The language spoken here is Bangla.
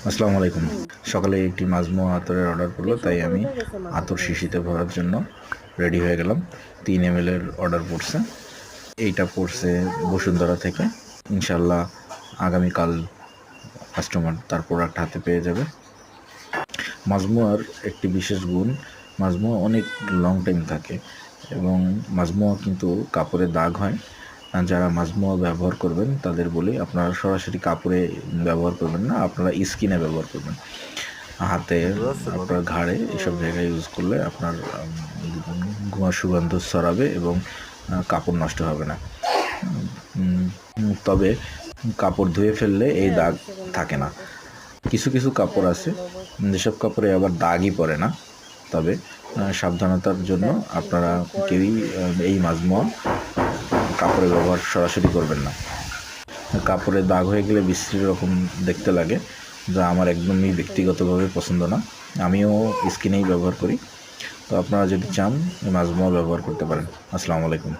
আসসালামু আলাইকুম। সকালে একটি মাজমুয়া আতরের অর্ডার করলো, তাই আমি আতর শিশিতে ভরার জন্য রেডি হয়ে গেলাম। 3 ml এর অর্ডার পড়ছে। এইটা পড়ছে বসুন্ধরা থেকে। ইনশাল্লাহ আগামীকাল কাস্টমার তার প্রোডাক্ট হাতে পেয়ে যাবে। মাজমুয়ার একটি বিশেষ গুণ, মাজমুয়া অনেক লং টাইম থাকে এবং মাজমুয়া কিন্তু কাপড়ে দাগ হয়। যারা মাজমুয়া ব্যবহার করবেন তাদের বলি, আপনারা সরাসরি কাপড়ে ব্যবহার করবেন না, আপনারা স্কিনে ব্যবহার করবেন। হাতে, আপনার ঘাড়ে, এসব জায়গায় ইউজ করলে আপনার ধোঁয়া সুগন্ধ ছড়াবে এবং কাপড় নষ্ট হবে না। তবে কাপড় ধুয়ে ফেললে এই দাগ থাকে না। কিছু কিছু কাপড় আছে যেসব কাপড়ে আবার দাগই পড়ে না। তবে সাবধানতার জন্য আপনারা কেউই এই মাজমুয়া কাপড়ে ব্যবহার সরাসরি করবেন না। কাপড়ে দাগ হয়ে গেলে বিশ্রী রকম দেখতে লাগে, যা আমার একদমই ব্যক্তিগতভাবে পছন্দ না। আমিও স্কিনেই ব্যবহার করি। তো আপনারা যদি চান এই মাজমুয়া ব্যবহার করতে পারেন। আসসালামু আলাইকুম।